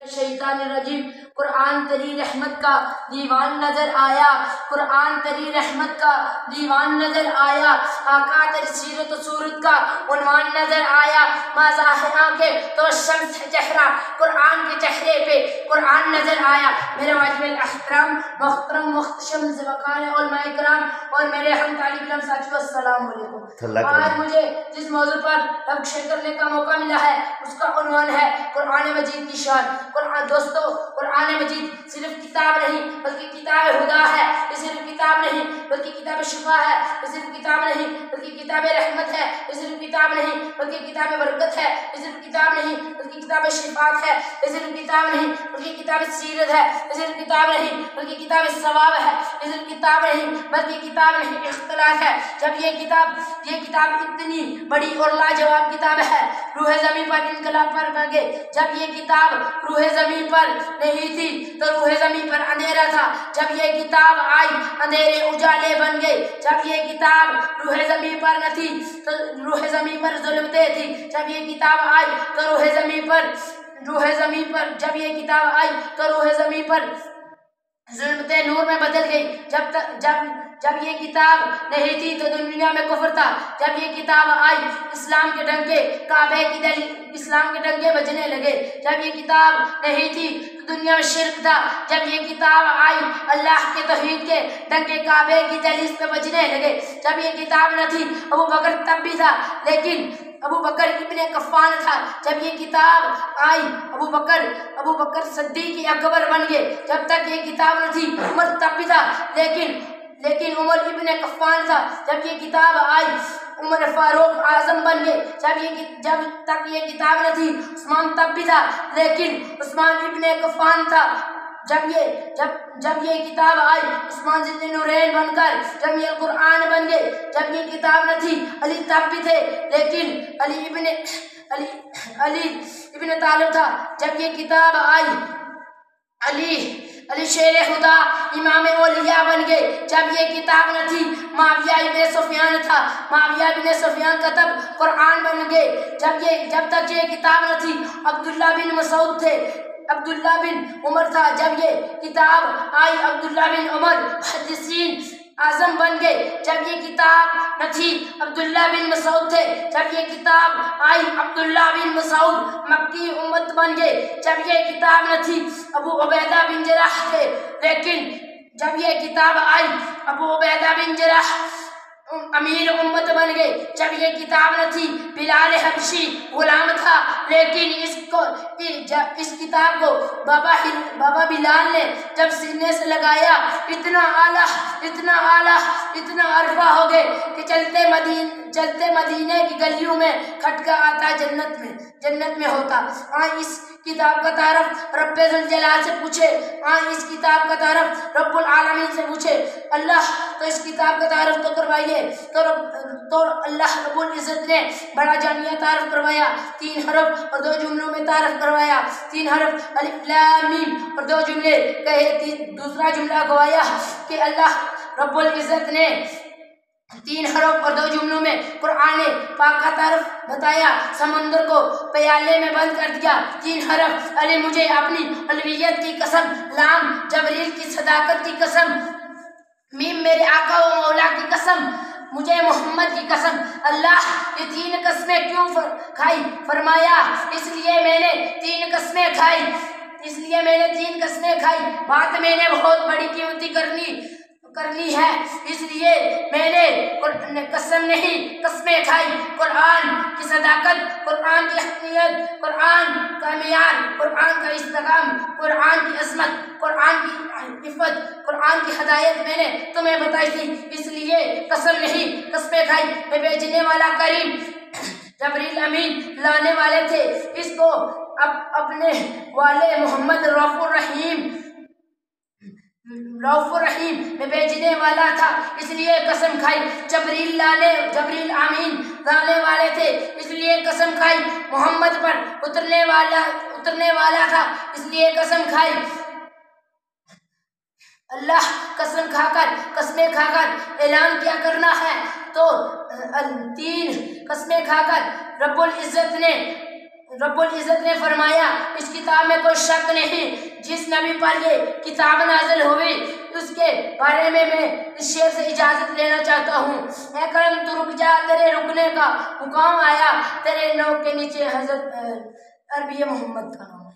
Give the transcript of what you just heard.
शैतानिर्रजीम। कुरान तेरी रहमत का दीवान नजर आया, कुरान तेरी रहमत का दीवान नजर आया। आका तेरी सीरत सूरत का उन्वान नजर आया। मज़ा है आंखें तो शम्स है चेहरा, कुरान के चेहरे पे कुरान नजर आया। मेरे वाजिब अहतराम मोहतरम मुख्तशम ज़िवकार उलमा इकराम और मेरे हम तालिब इल्म साथियों, अस्सलाम वालेकुम। आज मुझे जिस मौजू पर लक्ष्य करने का मौका मिला है उसका उन्वान है कुरान मजीद की शान। कुरान दोस्तों, कुरान मजीद सिर्फ किताब नहीं बल्कि किताब हुदा है। ये सिर्फ किताब नहीं बल्कि किताब शिफा है। ये सिर्फ किताब नहीं बल्कि किताब रहमत है। ये सिर्फ किताब नहीं बल्कि किताब बरकत है। ये सिर्फ किताब नहीं बल्कि किताब शिफात है। ये सिर्फ किताब नहीं बल्कि किताब सीरत है। ये सिर्फ किताब नहीं बल्कि किताब सवाब है। ये सिर्फ किताब नहीं बल्कि किताब नहीं इख्तिलाफ है। जब ये किताब इतनी बड़ी और लाजवाब किताब है, रूह ज़मीं पर इनकलाब पर गए। जब ये किताब रूह ज़मीं पर नहीं थी तो रूह ज़मीं पर अंधेरा था। जब ये किताब आई अंधेरे उजाले बन गए। जब ये किताब रूह ज़मीं पर न थी तो रूह ज़मीं पर ज़ुल्मतें थी। जब ये किताब आई तो रूह ज़मीं पर जब ये किताब आई तो रूह ज़मीं पर ज़ुल्मतें नूर में बदल गई। जब ये किताब नहीं थी तो दुनिया में कुफ्र था। जब ये किताब आई इस्लाम के डंके बजने लगे। जब ये किताब नहीं थी तो दुनिया में शिर्क था। जब ये किताब आई अल्लाह के तौहीद के डंके काबे की दहलीज पे बजने लगे। जब ये किताब न थी अबू बकर तब भी था, लेकिन अबू बकर इब्ने कफ़ान था। जब ये किताब आई अबू बकर सिद्दीक़ अकबर बन गए। जब तक ये किताब न थी उमर तब भी था, लेकिन उमर इब्ने कफ़ान था। जब ये किताब आई उमर फारूक आजम बन गए। जब तक ये किताब न थी उस्मान तब भी था, लेकिन उस्मान इब्ने कफ़ान था। जब ये किताब आई उस्मान ज़िन्नुल नूरैन बनकर जमीउल कुरान बन गए। जब ये किताब न थी अली तब भी थे, लेकिन अली इब्ने तालिब था। जब ये किताब आई अली शेर खुदा इमाम औलिया बन गए। जब ये किताब न थी मुआविया इब्ने सुफियान था। मुआविया इब्ने सुफियान का तब कुरान बन गए। जब तक ये किताब न थी अब्दुल्ला बिन मसूद थे, अब्दुल्ला बिन उमर था। जब ये किताब आई अब्दुल्ला बिन उमर मुहद्दिसीन आजम बन गए। जब ये किताब न थी अब्दुल्ला बिन मसूद थे। जब ये किताब आई अब्दुल्ला बिन मसूद मक्की उम्मत बन गए। जब ये किताब न थी अबू उबैदा बिन जराह थे, लेकिन जब ये किताब आई अबू उबैदा बिन जराह अमीर उम्मत बन गए। जब ये किताब न थी बिलाल हबशी गुलाम था, लेकिन इस किताब को बाबा बिलाल ने जब सीने से लगाया इतना आला इतना अरफा हो गए कि चलते मदीने की गलियों में खटका आता जन्नत में होता। इस किताब का तारफ रब्बे ज़ुल जलाल से पूछे, इस किताब का तारफ रब्बुल आलमीन से पूछे। अल्लाह तो इस किताब का तारफ तो करवाइए। तो अल्लाह रब्बुल इज़्ज़त ने बड़ा जानिया तारफ करवाया। 3 हरफ और 2 जुमलों में तारफ करवाया। 3 हरफ अलिफ लाम मीम और 2 जुमले कहे। दूसरा जुमला गवाया कि अल्लाह रब्बुल इज़्ज़त ने 3 हरफ और 2 जुमलों में कुरान पाक का तारफ बताया। समंदर को प्याले में बंद कर दिया। 3 हरफ अली मुझे अपनी अलवियत की कसम, लाम जबरील की सदाकत की कसम, मीम मेरे आका व मौला की कसम, मुझे मोहम्मद की कसम। अल्लाह ये 3 कसमें क्यों खाई? फरमाया इसलिए मैंने 3 कसमें खाई। बात मैंने बहुत बड़ी कीमती करनी है, इसलिए मैंने कसम नहीं कसमें खाई। कुरान की सदाकत, कुरान की हकीकत, कुरान का मियार, कुरान का इस्तेकाम, कुरान की अज़मत, कुरान की इफ़्फ़त, कुरान की हदायत मैंने तुम्हें बताई थी, इसलिए कसम नहीं कसमें खाई। मैं भेजने वाला करीम जबरील अमीन लाने वाले थे। इसको अपने वाले मोहम्मद रऊफ़ुर रहीम में भेजने वाला था, इसलिए कसम खाई। जबरील अमीन लाने वाले थे, इसलिए कसम खाई। मोहम्मद पर उतरने वाला था, इसलिए कसम खाई। अल्लाह कसमें खाकर ऐलान क्या करना है तो 3 कसमें खाकर रब्बुल इज़्ज़त ने रब्बुल इज़्ज़त ने फरमाया इस किताब में कोई शक नहीं, जिस नबी पर ये किताब नाज़िल हुई उसके बारे में मैं इस शेर से इजाज़त लेना चाहता हूँ। ऐ करम तू रुक जा, तेरे रुकने का हुक्म आया, तेरे नौ के नीचे हज़रत अरबी मोहम्मद का नाम है।